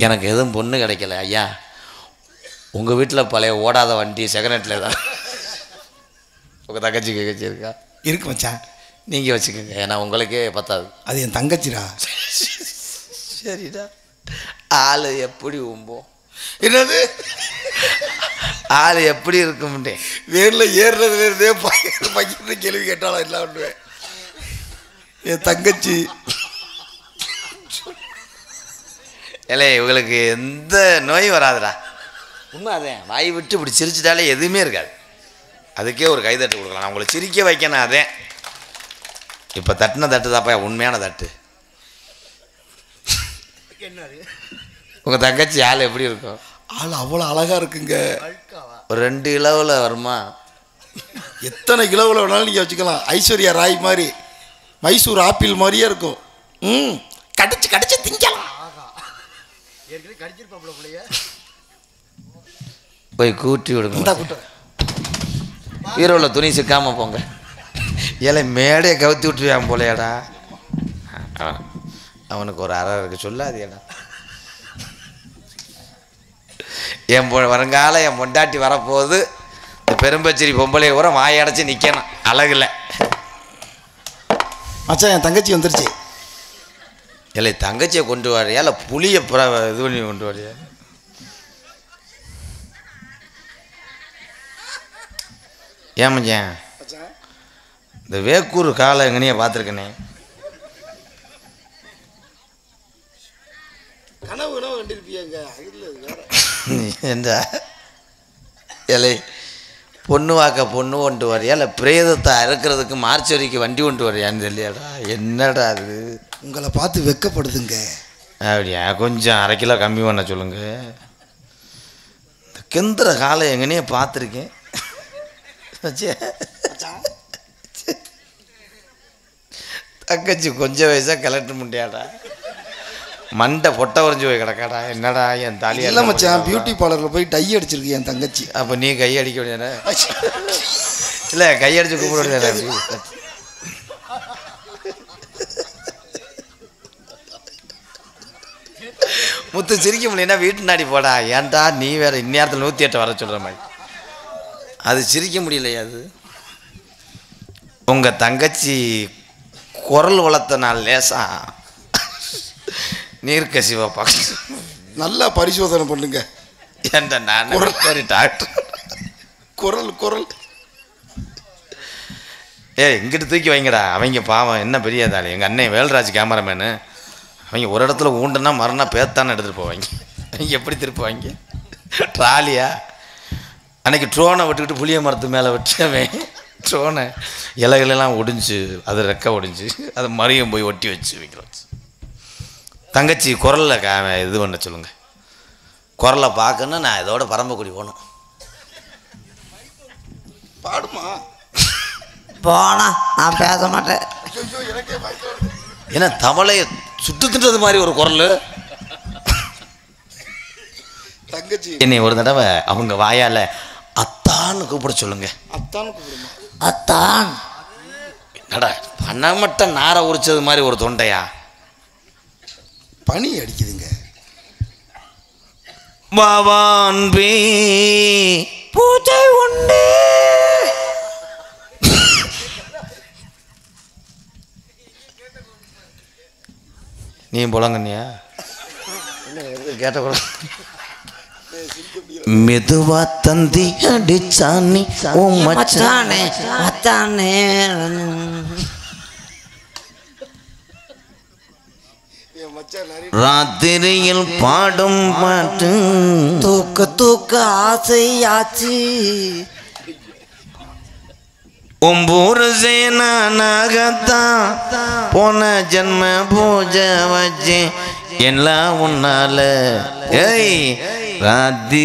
எனக்கு எதுவும் பொண்ணு கிடைக்கல ஐயா. உங்கள் வீட்டில் பழைய ஓடாத வண்டி செகண்ட் ஹேண்டில் தான் உங்கள் தங்கச்சிக்கு வச்சுருக்கா? இருக்கு மச்சான். நீங்கள் வச்சுக்கோங்க, ஏன்னா உங்களுக்கே பத்தாது. அது என் தங்கச்சிடா. சரிடா. ஆள் எப்படி உம்போம்? என்னது ஆள் எப்படி இருக்கும்ட்டே? வேரில் ஏறுறதுலேருந்தே பையன் கேள்வி கேட்டாலும் எல்லாம் பண்ணுவேன். என் தங்கச்சி இல்லை, இவங்களுக்கு எந்த நோயும் வராதுடா. உண்மை அதே. வாய் விட்டு இப்படி சிரிச்சிட்டாலே எதுவுமே இருக்காது. அதுக்கே ஒரு கைதட்டு கொடுக்கலாம். நான் உங்களை சிரிக்க வைக்கணும். அதே இப்போ தட்டுன தட்டு தாப்பா உண்மையான தட்டு. உங்கள் தங்கச்சி ஆள் எப்படி இருக்கும்? ஆள் அவ்வளோ அழகாக இருக்குங்க. ஒரு 2 கிலோவில் வருமா? எத்தனை கிலோவில் வேணாலும் நீங்கள் வச்சுக்கலாம். ஐஸ்வர்யா ராய் மாதிரி, மைசூர் ஆப்பிள் மாதிரியே இருக்கும். கடிச்சு கடிச்சு திங்கலாம். போய் கூட்டி விடுங்க. ஹீரோவில் துணி சிக்காமல் போங்க. ஏழை மேடையை கவுத்தி விட்டுருவான் போலையாடா. அவனுக்கு ஒரு அறை இருக்கு, சொல்லாதியடா. வருங்கால என் பொண்டாட்டி வரப்போகுது. இந்த பெரும்பச்சேரி பொம்பளையை கூட வாயடைச்சி நிற்கணும். அழகில்லை மச்சான், என் தங்கச்சி வந்துருச்சு. இல்லை, தங்கச்சியை கொண்டு வரையா இல்லை புளியை இது பண்ணி கொண்டு வரையா? ஏன் மச்சான், இந்த வேக்கூர் காலை எங்கனையே பார்த்துருக்கனே. கனவு கனவு கண்டிருப்பியாங்க. ஏண்டா இல்லை, பொண்ணு வாக்க பொண்ணு கொண்டு வரையா இல்லை பிரேதத்தை அறுக்கிறதுக்கு மார்ச் வரைக்கும் வண்டி கொண்டு வரையான்னு தெரியலடா. என்னடா அது? உங்களை பார்த்து வெக்கப்படுதுங்க. அப்படியா? கொஞ்சம் 1/2 கிலோ கம்மி பண்ண சொல்லுங்க. இந்த கெந்திர காலை எங்கனையே பார்த்துருக்கேன். தங்கச்சி கொஞ்சம் வயசாக கலெக்டர் முடியாடா. மண்டை பொட்டை உறைஞ்சி போய் கிடக்காடா. என்னடா என் தாலி? இல்லை மச்சான், பியூட்டி பார்லரில் போய் டை அடிச்சிருக்கு என் தங்கச்சி. அப்போ நீ கை அடிக்க வேண்டியதானே? இல்லை, கை அடிச்சு கூப்பிட வேண்டியதானே? முத்து சிரிக்க முடியலன்னா வீட்டு நாடி போடா. ஏன்டா நீ வேற இந்நேரத்தில் 108 வர சொல்கிற மாதிரி. அது சிரிக்க முடியலையா? அது உங்கள் தங்கச்சி குரல் வளர்த்த நாள் லேசா நீர்க்கசிவா பார்க்க நல்லா பரிசோதனை பண்ணுங்க. ஏன்டா நான் டாக்டர் குரல் இங்கிட்டு தூக்கி வைங்கடா. அவங்க பாவம் என்ன பெரிய தாள். எங்கள் அண்ணன் வேல்ராஜ் கேமராமேனு. அவங்க ஒரு இடத்துல ஊண்டுனா மறுநாள் பேத்தானே எடுத்துகிட்டு போவாங்க. அவங்க எப்படி திருப்புவாங்க? ட்ராலியா? அன்றைக்கி ட்ரோனை விட்டுக்கிட்டு புளிய மரத்து மேலே விட்டுவன். ட்ரோனை இலைகளெல்லாம் ஒடிஞ்சு, அது ரெக்கை ஒடிஞ்சு, அது மறியும் போய் ஒட்டி வச்சு வைக்கிறோம். தங்கச்சி குரலில் இது பண்ண சொல்லுங்கள். குரலை பார்க்கணும். நான் இதோட பரம்பக்குடி போகணும். பாடுமா? போனா நான் பேச மாட்டேன். ஏன்னா தவளையை சுட்டு தின்றது மாதிரி ஒரு குரல். தங்கச்சி என்னை ஒரு தடவை அவங்க வாயால் அத்தான்னு கூப்பிட சொல்லுங்க. அத்தான் கூப்பிடுமா? அத்தான். என்னடா பணமட்ட நாரை உரிச்சது மாதிரி ஒரு தொண்டையா? பனி அடிக்குதுங்க. பாவான்பி பூஜை உண்டு. நீ புலங்கண்ணியா? கேட்ட கூட மெதுவா தந்தி அடிச்சானி ஓ மச்சானே மச்சானே. ராத்திரியில் பாடும் பாட்டு தூக்க தூக்க ஆசையாச்சு. ஒம்பூர் சேனாகத்தான் போன ஜன்ம பூஜை வச்சு எல்லாம் உன்னால. ஏய் ராத்திரி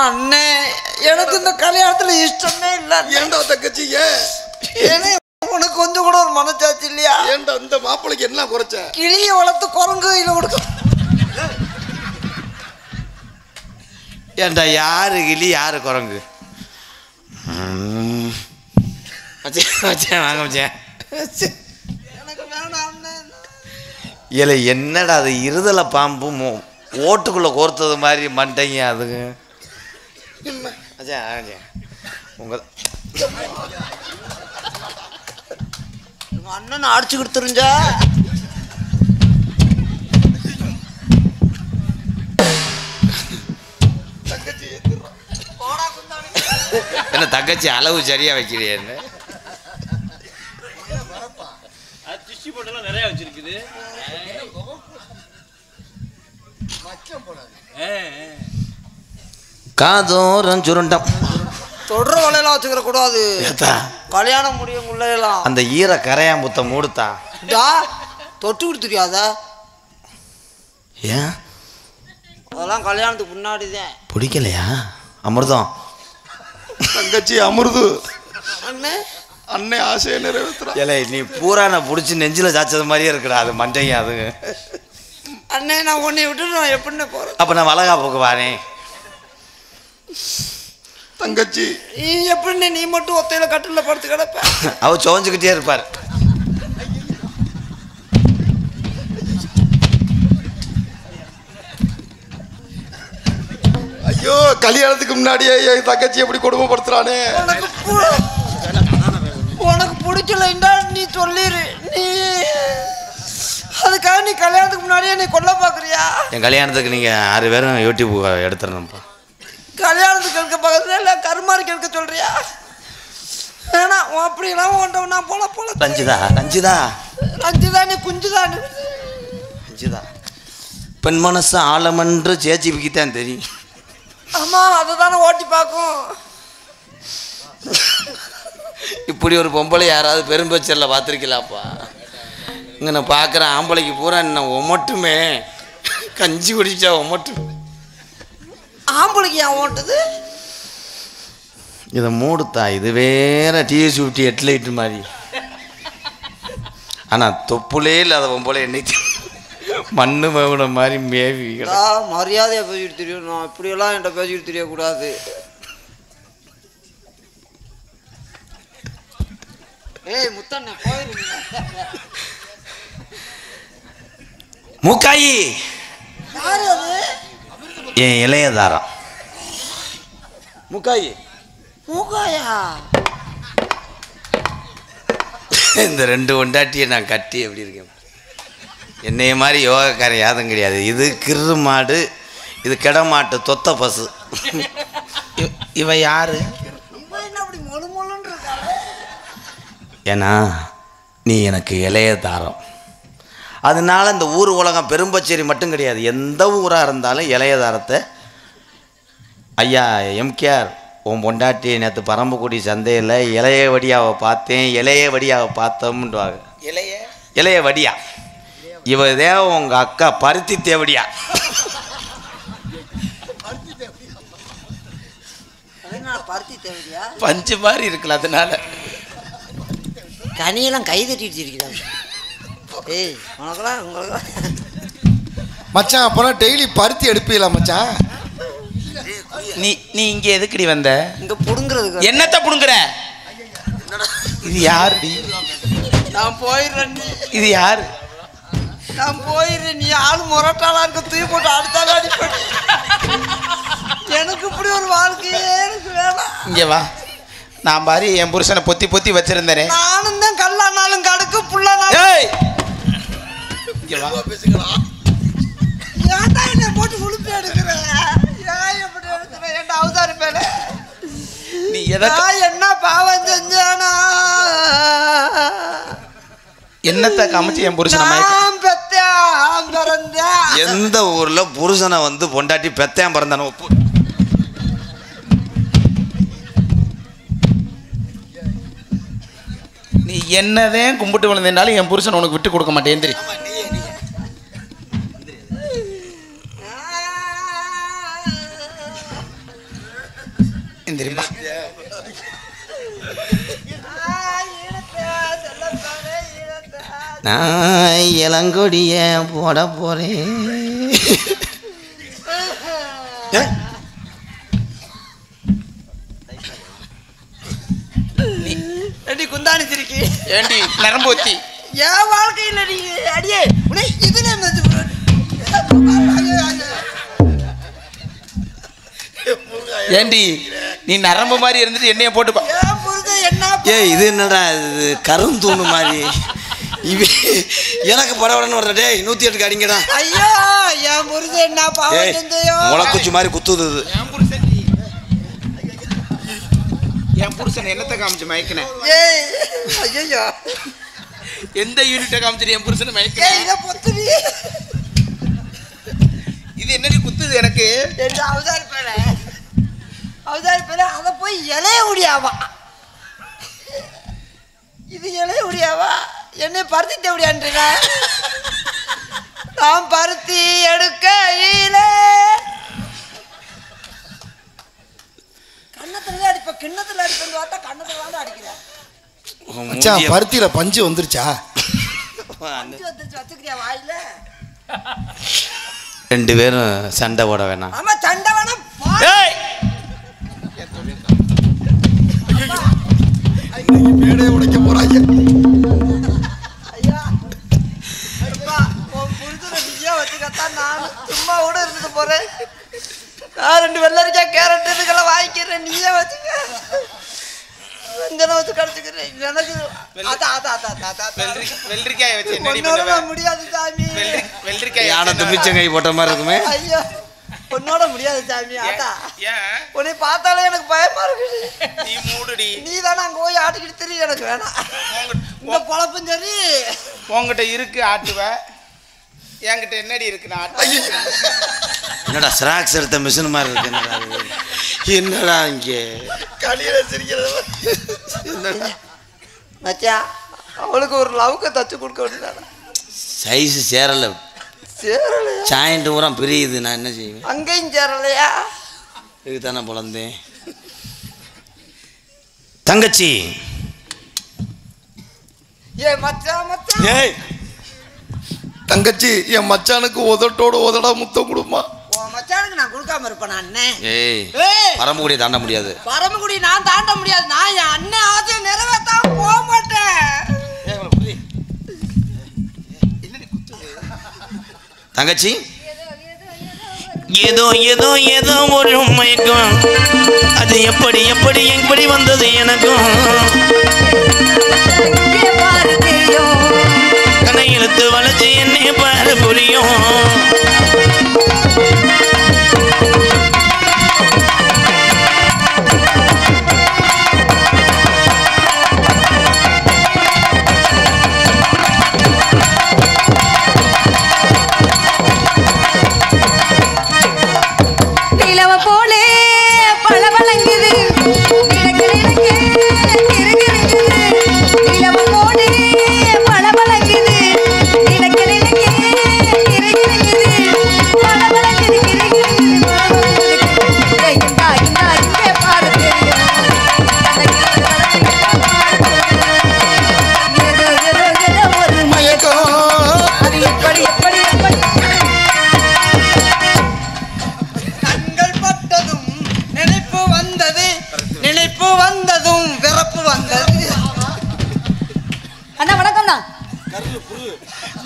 அண்ணே, எனக்கு இந்த கல்யாணத்துல இஷ்டமே இல்லை. ஏண்டா தங்கச்சி? ஏன்னா உனக்கு கொஞ்சம் கூட ஒரு மனச்சாச்சு இல்லையா? ஏண்டா இந்த மாப்பிளைக்கு என்ன குறைச்ச? கிளிய வளர்த்து குரங்கு கையில கொடுக்க. ஏண்டா யாரு கிளி யாரு குரங்கு? மச்சான் வாங்க மச்சான். எனக்கு வேணாம். இல்லை என்னடா அது இருதலை பாம்பு ஓட்டுக்குள்ளே கோர்த்தது மாதிரி மண்டைங்க அதுங்க உங்கள் அண்ணன் அடிச்சு கொடுத்துருஞ்சா என்ன தங்கச்சி அளவு சரியா வைக்கிறேன்னு நிறைய வச்சிருக்குது. காதோரம் சுருண்டம் தொடர வலையெல்லாம் வச்சுக்கிற கூடாது. கல்யாணம் முடியும் உள்ளலாம் அந்த ஈர கரையாம்புத்த மூடுத்தா தொட்டு கொடுத்துறியாத ஏன் அதெல்லாம் கல்யாணத்துக்கு முன்னாடிதான். பிடிக்கலையா அமிர்தம்? தங்கச்சி அமிர்து அண்ணே அண்ணே ஆசையை நிறைவேற்றுறா. இல்லை நீ பூரான பிடிச்சி நெஞ்சில் சாய்ச்சது மாதிரியே இருக்குடா அது மண்டைங்க அதுங்க. அண்ணே நான் உன்னை விட்டு நான் எப்படின்னு போறேன்? அப்போ நான் வளகாப்புக்கு வரேன். தங்கச்சி நீ எப்படி நீ மட்டும் ஒத்தையில கட்டில படுத்து கிடப்ப? அவர் சோஞ்சுக்கிட்டே இருப்பார். ஐயோ கல்யாணத்துக்கு முன்னாடியே என் தங்கச்சி எப்படி கொடுமைப்படுத்துறானே. உனக்கு பிடிக்கலைண்டா நீ சொல்லிடு. நீ அதுக்காக நீ கல்யாணத்துக்கு முன்னாடியே நீ கொல்ல பாக்குறியா? என் கல்யாணத்துக்கு நீங்கள் 6 பேரும் யூடியூப் எடுத்துடணும்ப்பா. கல்யாணத்துக்கு எடுக்க பார்க்கறதுல இல்லை கருமாருக்கு எடுக்க சொல்றியா? வேணாம் அப்படிலாம் ஒன்றை நான் போல போல. ரஞ்சிதா ரஞ்சிதா ரஞ்சிதா நீ குஞ்சுதான். ரஞ்சிதா பெண் மனசு ஆழமன்று சேச்சிபிக்குத்தான் தெரியும். ஆமா அதுதானே ஓட்டி பார்க்கும். இப்படி ஒரு பொம்பளை யாராவது பெரும்பச்சரில் பார்த்துருக்கலாப்பா? இங்கே நான் பார்க்குறேன் ஆம்பளைக்கு பூரா என்ன ஒமட்டுமே கஞ்சி குடிச்சா ஒமட்டும். ஆம்பளைக்கு ஏன் ஓட்டுது? இதை மூடுத்தா இது வேற டிஎஸ் 50 8 லைட்டு மாதிரி. ஆனால் தொப்புலே இல்லாத பொம்பளை என்னைக்கு மண்ணு மேவுன மாதிரி மேவி மரியாதையா பேசிட்டு தெரியும். நான் இப்படியெல்லாம் என்கிட்ட பேசிட்டு தெரியக்கூடாது. ஏய் முத்தண்ண போயிருங்க. மூக்காயி யாரு அது? என் இளையதாரம் மூக்காயி. மூக்காயா? இந்த 2 ஒண்டாட்டியை நான் கட்டி எப்படி இருக்கேன். என்னைய மாதிரி யோகாக்காரன் யாதும் கிடையாது. இது கிரு மாடு, இது கெட மாட்டு தொத்த பசு. இவ யாரு? என்ன அப்படி மொழு மொழுன்னு இருக்காளே? ஏன்னா நீ எனக்கு இளையதாரம். அதனால இந்த ஊர் உலகம் பெரும்பச்சேரி மட்டும் கிடையாது, எந்த ஊராக இருந்தாலும் இளையதாரத்தை ஐயா எம்கேஆர் உன் பொண்டாட்டி நேற்று பரம்புக்குடி சந்தையில் இளைய வடியாவை பார்த்தேன், இளைய வடியாவை பார்த்தோம்ன்றாங்க. இளைய வடியா இவ தேவ உங்கள் அக்கா பருத்தி தேவடியா. பருத்தி தேவையா? பஞ்சு மாதிரி இருக்குல்ல அதனால கனியெல்லாம் கை தட்டிட்டு இருக்கிறாங்க. ஏய் உனக்கெல்லாம் உங்களுக்கெல்லாம் மச்சான் அப்போனா டெய்லி பருத்தி எடுப்பீங்களா மச்சான்? நீ இங்கே எதுக்குடி வந்த? இங்க புடுங்கிறதுக்கு. என்னத்தை புடுங்குற? இது யாருடி? நான் போயிடுறேன். இது யாரு? நான் போயிடுறேன். நீ ஆளு முரட்டாளா இருக்க தூக்கி போட்டு அடுத்தால அடிப்பேன். எனக்கு இப்படி ஒரு வாழ்க்கையே எனக்கு வேணாம். இங்க வா. நான் பாரு என் புருஷனை பொத்தி பொத்தி வச்சிருந்தேனே. நானும் தான் கல்லானாலும் கடுக்கு புல்லானாலும். ஏய் இங்க வா. ஏன்டா என்ன போட்டு உழுப்பி எடுக்கிற? ஏன் எப்படி எடுக்கிற? ஏன்டா அவதாரி பேல நீ எதற்கு என்ன பாவம் செஞ்சானா? என்னத்தை காமிச்சு என் புருஷனை நான் பெத்தேன் பிறந்தேன். எந்த ஊரில் புருஷனை வந்து பொண்டாட்டி பெத்தேன் பிறந்தானோ நீ என்னதான் கும்பிட்டு விழுந்தாலும் என் புருஷன் உனக்கு விட்டு கொடுக்க மாட்டேன். எந்திரி. எந்திரிப்பா. நான் இளங்கொடிய போட போறேன். குந்தாணி சிரிக்கி ஏண்டி நரம்பு ஊத்தி என் வாழ்க்கையில் நீ அடியே உனே இதுல மெது ஏண்டி நீ நரம்பு மாதிரி இருந்துட்டு என்னைய போட்டு ஏன் புரியுது என்ன ஏய் இது என்னடா இது கருந்தூணு மாதிரி இவ எனக்கு படவடன்னு வர்ற டேய் 108 அடிங்கடா. ஐயோ என் புரியுது என்ன பாவம் செஞ்சையோ முளக்குச்சி மாதிரி குத்துது இது. என் புருஷன் என்னத்தை காமிச்சு மயக்கினேன்? ஏய் ஐயோ எந்த யூனிட்டை காமிச்சிட்டு என் புருஷனை ஏய் மயக்கினேன்? இத பொத்துடி இது என்னடி குத்துது எனக்கு? என்ன அவதார் பேர அத போய் இலைய முடியாவா? இது இலைய முடியாவா? என்னை பருத்தி தேவடியான்றீங்க. நாம் பருத்தி எடுக்கையில கண்ணத்துல அடிப்ப கிண்ணத்துல அடிப்பேன்னு பார்த்தா கண்ணத்துல தான் அடிக்கிறேன். மச்சான் பருத்தியில பஞ்சு வந்துருச்சா? பஞ்சு வந்துருச்சு வச்சுக்கிறியா வாயில? 2 பேரும் சண்டை போட வேணாம். ஆமா சண்டை வேணாம். மேடை உடைக்க போறாங்க. ஐயா அப்பா உன் புரிதுல நீயே வச்சுக்கத்தான் நான் சும்மா கூட இருந்துட்டு போறேன். நான் 2 வெள்ளரிக்காய் கேரட் இதுக்கெல்லாம் வாங்கிக்கிறேன். நீயே வச்சுக்க. வெங்கன வச்சு கடிச்சுக்கிறேன். எனக்கு வெள்ளரிக்காயை வச்சு என்னடி உன்னோட பண்ணுவ? முடியாது சாமி. வெள்ளரிக்காய் யானை தும்பிச்சங்கை போட்ட மாதிரி இருக்குமே. ஐயோ உன்னோட முடியாது சாமி. ஆட்டா ஏன் உன்னை பார்த்தாலே எனக்கு பயமா இருக்குது. நீ மூடுடி. நீ தானே அங்கே போய் ஆட்டிக்கிட்டு திரி. எனக்கு வேணாம் இந்த பொழப்பும் சரி. உங்ககிட்ட இருக்கு ஆட்டுவ, என்கிட்ட என்னடி இருக்கு நான் ஆட்டுவேன். என்னடா ஸ்ராக்ஸ் எடுத்த மிஷின் மாதிரி இருக்கு. என்னடா இது? என்னடா இங்கே களியில சிரிக்கிறது மச்சா. அவளுக்கு ஒரு லவுக்க தச்சு கொடுக்க வேண்டியதானே. சைஸ் சேரல, சேரலையா? சாயிண்ட் பூரா பிரியுது. நான் என்ன செய்வேன்? அங்கேயும் சேரலையா? இதுக்கு தானே பிறந்தேன். தங்கச்சி ஏ மச்சான் மச்சான். ஏய் தங்கச்சி என் மச்சானுக்கு உதட்டோடு உதடா முத்தம் கொடுமா. உன் மச்சானுக்கு நான் கொடுக்காம இருப்பேன் அண்ணே. ஏய் ஏய் பரம்புக்குடியை தாண்ட முடியாது. பரமக்குடி நான் தாண்ட முடியாது. நான் என் அண்ணன் ஆசையை நிறைவேற்றாம போக மாட்டேன். தங்கச்சி ஏதோ ஏதோ ஏதோ ஒரு மயக்கம், அது எப்படி எப்படி எப்படி வந்தது எனக்கும். கனை இழுத்து வளைச்சு என்னை பாரு புரியும்.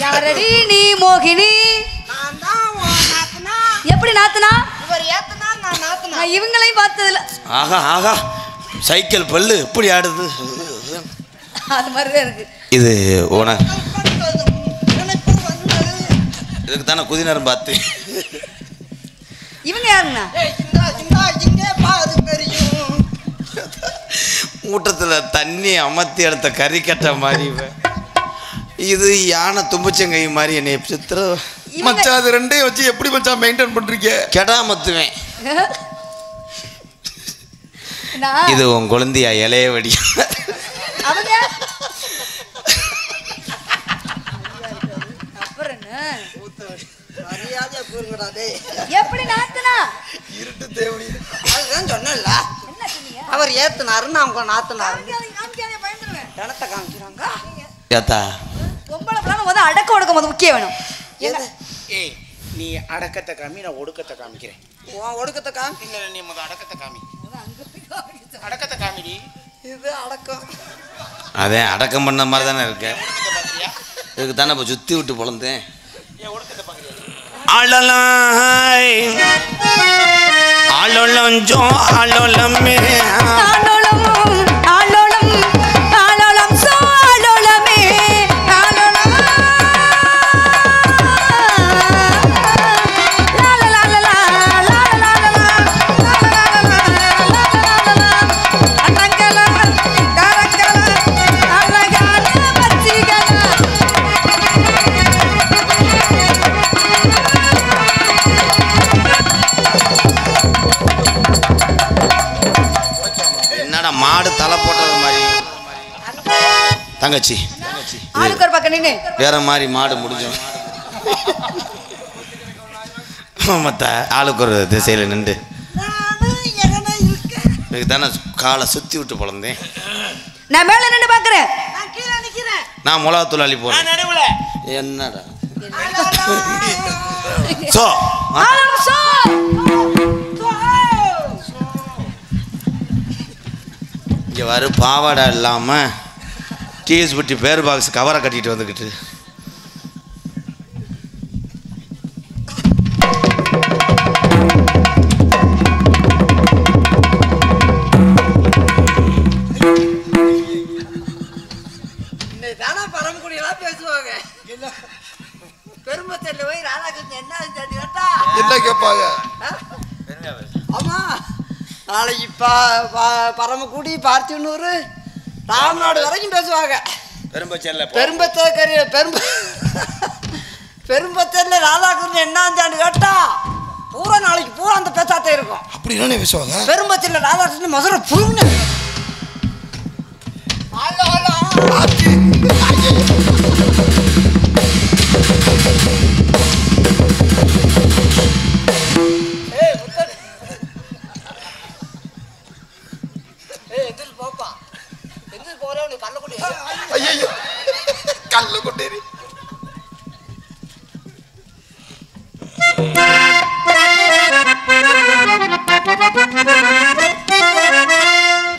யாரடி நீ மோகினி? எப்படி நாத்துனா? நான் இவங்களையும் பார்த்ததில்ல. ஆகா ஆகா சைக்கிள் பல்லு எப்படி ஆடுது. அது மாதிரிதான் இருக்கு. இது ஓன இதுக்கு தானே குதிநேரம் பார்த்து. இவங்க யாருங்கண்ணா? ஊட்டத்தில் தண்ணி அமர்த்தி எடுத்த கறி கட்ட மாதிரி. இது யானை தும்பச்சங்கை மாதிரி என்னை சித்திர. மச்சான் அது ரெண்டையும் வச்சு எப்படி மச்சான் மெயின்டைன் பண்றீங்க? கெடாமத்துவேன். இது உன் குழந்தையா இலைய வடி. அவங்க எப்படி நாத்துனா? இருட்டு தேவடி அதுதான் சொன்னல. அவர் ஏத்துனாருன்னு அவங்க நாத்துனாரு. பணத்தை காமிக்கிறாங்க. ஏத்தா பொம்பளை பிளான முதல் அடக்க ஒடுக்க முதல் முக்கியம் வேணும். ஏய் நீ அடக்கத்தை காமி, நான் ஒடுக்கத்தை காமிக்கிறேன். உன் ஒடுக்கத்தை காமி. இல்லை நீ முதல் அடக்கத்தை காமி. அடக்கத்தை காமிடி. இது அடக்கம். அதே அடக்கம் பண்ண மாதிரி தானே இருக்க. இதுக்கு தானே இப்போ சுற்றி விட்டு பொழந்தேன். அழலாய் அழலஞ்சோ அழலமே ஆலோலம் ஆலோலம் ஆலோலம் சோ ஆலோலமே ஆலோலம் லா லா லா லா லா லா லா அடங்கல கரங்கல அழகான பச்சிகல என்னடா மாடு தலை போட்டது மாதிரி தங்கச்சி ஆளுக்கு ஒரு பக்கம் நின்னு வேற மாதிரி மாடு முடிஞ்சோம் மத்த ஆளுக்கு ஒரு திசையில நின்று இதுக்கு தானே காலை சுத்தி விட்டு பொழந்தேன். நான் மேல நின்னு பாக்குறேன் நான் கீழே நிக்கிறேன். நான் மிளகாத்தூள் அள்ளி போறேன். நடுவுல என்னடா சோ ஆலோலம் சோ இங்கே வர பாவாடை இல்லாமல் டிஎஸ் பட்டி பேர் பாக்ஸ் கவரை கட்டிட்டு வந்துக்கிட்டு இன்னைக்கு தானே பரமக்குடியெல்லாம் பேசுவாங்க. பெரும்பத்தூர்ல போய் ராதாகிருஷ்ணன் என்ன ஆச்சுன்னு கேட்டா என்ன கேட்பாங்க? ஆமா நாளைக்கு பரமக்குடி பார்த்தினூர் ராமநாடு வரைக்கும் பேசுவாங்க. பெரும்பத்தூர்ல ராதாகிருஷ்ணன் என்ன ஆச்சான்னு கேட்டா பூரா நாளைக்கு பூரா அந்த பேச்சாத்தே இருக்கும். அப்படி என்னன்னு பேசுவாங்க? பெரும்பத்தூர்ல ராதாகிருஷ்ணன் மதுரை புழுங்க ஐயோ கல்ல கொண்டேரி